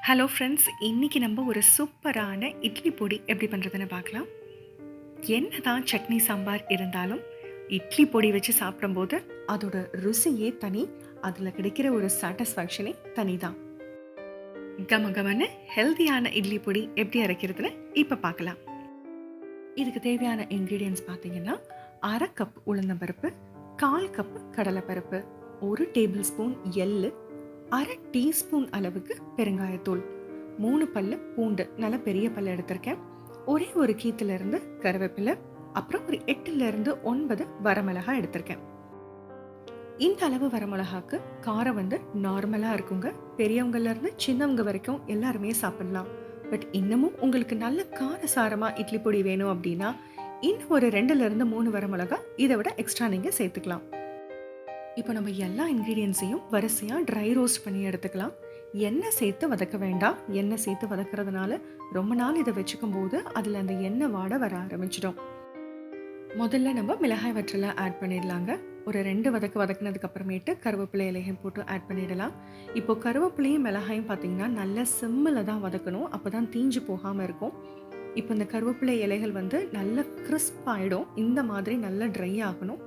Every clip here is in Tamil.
ஹலோ ஃப்ரெண்ட்ஸ், இன்றைக்கி நம்ம ஒரு சூப்பரான இட்லி பொடி எப்படி பண்ணுறதுன்னு பார்க்கலாம். என்ன தான் சட்னி சாம்பார் இருந்தாலும் இட்லி பொடி வச்சு சாப்பிடும்போது அதோட ருசியே தனி. அதில் கிடைக்கிற ஒரு சாட்டிஸ்ஃபேக்ஷனே தனி தான். கமகமன்னு ஹெல்த்தியான இட்லி பொடி எப்படி அரைக்கிறதுன்னு இப்போ பார்க்கலாம். இதுக்கு தேவையான இன்க்ரீடியன்ஸ் பார்த்தீங்கன்னா, 1/2 கப் உளுந்தம்பருப்பு, 1/4 கப் கடலைப்பருப்பு, 1 டேபிள் ஸ்பூன் எள்ளு, 1/2 டீஸ்பூன் அளவுக்கு பெருங்காயத்தூள், 3 பல்லு பூண்டு, நல்ல பெரிய பல்லு எடுத்திருக்கேன், ஒரே ஒரு கீத்துலேருந்து கருவேப்பிலை, அப்புறம் ஒரு 8லேருந்து 9 வரமிளகா எடுத்திருக்கேன். இந்த அளவு வரமிளகாக்கு காரம் வந்து நார்மலாக இருக்குங்க. பெரியவங்கலேருந்து சின்னவங்க வரைக்கும் எல்லாருமே சாப்பிடலாம். பட் இன்னமும் உங்களுக்கு நல்ல காரசாரமாக இட்லி பொடி வேணும் அப்படின்னா இன்னும் ஒரு 2லேருந்து 3 வரமிளகா இதை விட எக்ஸ்ட்ரா நீங்கள் சேர்த்துக்கலாம். இப்போ நம்ம எல்லா இன்க்ரீடியன்ஸையும் வரிசையாக ட்ரை ரோஸ்ட் பண்ணி எடுத்துக்கலாம். எண்ணெய் சேர்த்து வதக்க வேண்டாம். எண்ணெய் சேர்த்து வதக்கிறதுனால ரொம்ப நாள் இதை வச்சுக்கும் போது அதில் அந்த எண்ணெய் வாடை வர ஆரம்பிச்சிடும். முதல்ல நம்ம மிளகாய் வற்றலை ஆட் பண்ணிடலாங்க. ஒரு 2 வதக்குனதுக்கு அப்புறமேட்டு கருவேப்பிலை இலையும் போட்டு ஆட் பண்ணிடலாம். இப்போ கருவேப்பிலையும் மிளகாயும் பார்த்தீங்கன்னா நல்ல சிம்மில் தான் வதக்கணும். அப்போ தான் தீஞ்சு போகாமல் இருக்கும். இப்போ இந்த கருவேப்பிலை இலைகள் வந்து நல்ல கிறிஸ்ப் ஆகிடும். இந்த மாதிரி நல்லா ட்ரை ஆகணும்.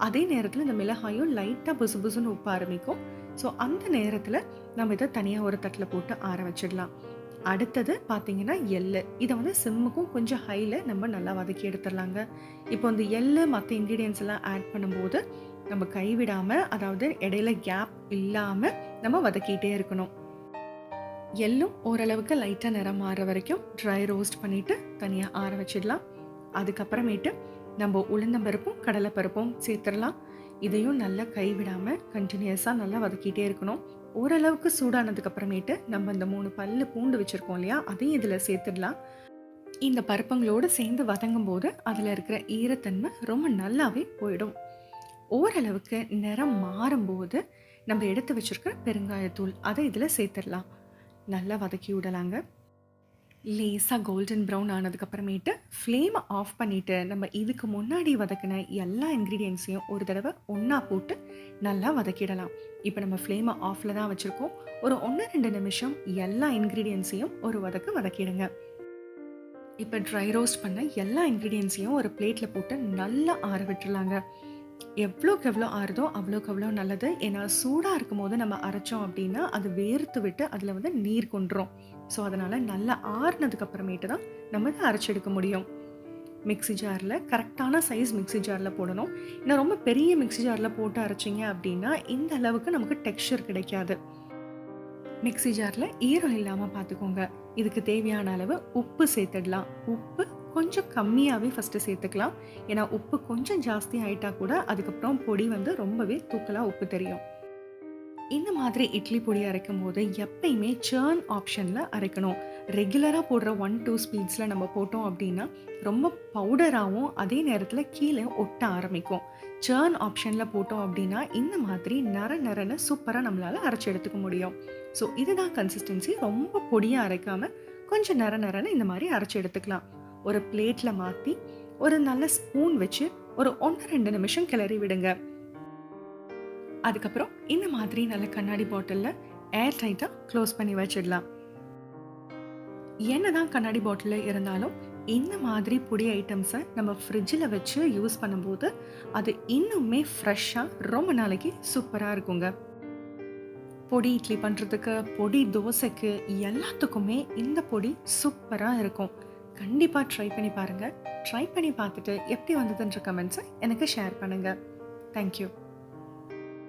அதே நேரத்தில் இந்த மிளகாயும் லைட்டாக புசு புசுன்னு உப்ப ஆரம்பிக்கும். ஸோ அந்த நேரத்தில் நம்ம இதை தனியாக ஒரு தட்டில் போட்டு ஆற வச்சிடலாம். அடுத்தது பார்த்தீங்கன்னா எள்ளு. இதை வந்து சிம்முக்கும் கொஞ்சம் ஹையில் நம்ம நல்லா வதக்கி எடுத்துடலாங்க. இப்போ இந்த எள்ளு மற்ற இன்க்ரீடியன்ஸ் எல்லாம் ஆட் பண்ணும்போது நம்ம கைவிடாமல், அதாவது இடையில கேப் இல்லாமல் நம்ம வதக்கிட்டே இருக்கணும். எள்ளும் ஓரளவுக்கு லைட்டாக நிறம் மாறுற வரைக்கும் ட்ரை ரோஸ்ட் பண்ணிவிட்டு தனியாக ஆற வச்சிடலாம். அதுக்கப்புறமேட்டு நம்ம உளுந்தம்பருப்பும் கடலைப்பருப்பும் சேர்த்துடலாம். இதையும் நல்லா கைவிடாமல் கண்டினியூஸாக நல்லா வதக்கிட்டே இருக்கணும். ஓரளவுக்கு சூடானதுக்கு அப்புறமேட்டு நம்ம இந்த 3 பல்லு பூண்டு வச்சுருக்கோம் இல்லையா, அதையும் இதில் சேர்த்துடலாம். இந்த பருப்பங்களோடு சேர்ந்து வதங்கும் போது அதில் இருக்கிற ஈரத்தன்மை ரொம்ப நல்லாவே போயிடும். ஓரளவுக்கு நிறம் மாறும்போது நம்ம எடுத்து வச்சுருக்கிற பெருங்காயத்தூள் அதை இதில் சேர்த்துடலாம். நல்லா வதக்கி விடலாங்க. லேசாக கோல்டன் ப்ரௌன் ஆனதுக்கப்புறமேட்டு ஃப்ளேமை ஆஃப் பண்ணிவிட்டு நம்ம இதுக்கு முன்னாடி வதக்கின எல்லா இன்க்ரீடியன்ஸையும் ஒரு தடவை ஒன்றா போட்டு நல்லா வதக்கிடலாம். இப்போ நம்ம ஃப்ளேமை ஆஃபில் தான் வச்சுருக்கோம். ஒரு 1-2 நிமிஷம் எல்லா இன்க்ரீடியன்ஸையும் ஒரு வதக்கிடுங்க. இப்போ ட்ரை ரோஸ்ட் பண்ண எல்லா இன்க்ரீடியன்ஸையும் ஒரு பிளேட்டில் போட்டு நல்லா ஆற விட்டுருலாங்க. எவ்வளோக்கு எவ்வளோ ஆறுதோ அவ்வளோக்கு அவ்வளோ நல்லது. ஏன்னா சூடாக இருக்கும் போது நம்ம அரைச்சோம் அப்படின்னா அது வேர்த்து விட்டு அதில் வந்து நீர் கொண்டுரும். ஸோ அதனால் நல்லா ஆறுனதுக்கு அப்புறமேட்டு தான் நம்ம இதை அரைச்செடுக்க முடியும். மிக்ஸி ஜாரில் கரெக்டான சைஸ் மிக்ஸி ஜாரில் போடணும். ஏன்னா ரொம்ப பெரிய மிக்ஸி ஜாரில் போட்டு அரைச்சிங்க அப்படின்னா இந்த அளவுக்கு நமக்கு டெக்ஸ்சர் கிடைக்காது. மிக்ஸி ஜாரில் ஈரம் இல்லாமல் பார்த்துக்கோங்க. இதுக்கு தேவையான அளவு உப்பு சேர்த்துடலாம். உப்பு கொஞ்சம் கம்மியாகவே ஃபஸ்ட்டு சேர்த்துக்கலாம். ஏன்னா உப்பு கொஞ்சம் ஜாஸ்தி ஆகிட்டா கூட அதுக்கப்புறம் பொடி வந்து ரொம்பவே தூக்கலாக உப்பு தெரியும். இந்த மாதிரி இட்லி பொடி அரைக்கும் போது எப்பயுமே சர்ன் ஆப்ஷனில் அரைக்கணும். ரெகுலராக போடுற 1-2 ஸ்பீட்ஸில் நம்ம போட்டோம் அப்படின்னா ரொம்ப பவுடராகவும் அதே நேரத்தில் கீழே ஒட்ட ஆரம்பிக்கும். சர்ன் ஆப்ஷனில் போட்டோம் அப்படின்னா இந்த மாதிரி நரன்னு சூப்பராக நம்மளால் அரைச்சி எடுத்துக்க முடியும். ஸோ இதுதான் கன்சிஸ்டன்சி. ரொம்ப பொடியாக அரைக்காமல் கொஞ்சம் நரன்னு இந்த மாதிரி அரைச்சி எடுத்துக்கலாம். ஒரு பிளேட்டில் மாற்றி ஒரு நல்ல ஸ்பூன் வச்சு ஒரு 1-2 நிமிஷம் கிளறி விடுங்க. அதுக்கப்புறம் இந்த மாதிரி நல்ல கண்ணாடி பாட்டிலில் ஏர் டைட்டாக க்ளோஸ் பண்ணி வச்சிடலாம். என்னதான் கண்ணாடி பாட்டிலில் இருந்தாலும் இந்த மாதிரி பொடி ஐட்டம்ஸை நம்ம ஃப்ரிட்ஜில் வச்சு யூஸ் பண்ணும்போது அது இன்னுமே ஃப்ரெஷ்ஷாக ரொம்ப நாளைக்கு சூப்பராக இருக்குங்க. பொடி இட்லி பண்ணுறதுக்கு, பொடி தோசைக்கு எல்லாத்துக்குமே இந்த பொடி சூப்பராக இருக்கும். கண்டிப்பாக ட்ரை பண்ணி பாருங்கள். ட்ரை பண்ணி பார்த்துட்டு எப்படி வந்ததுன்ற கமெண்ட்ஸை எனக்கு ஷேர் பண்ணுங்கள். தேங்க்யூ.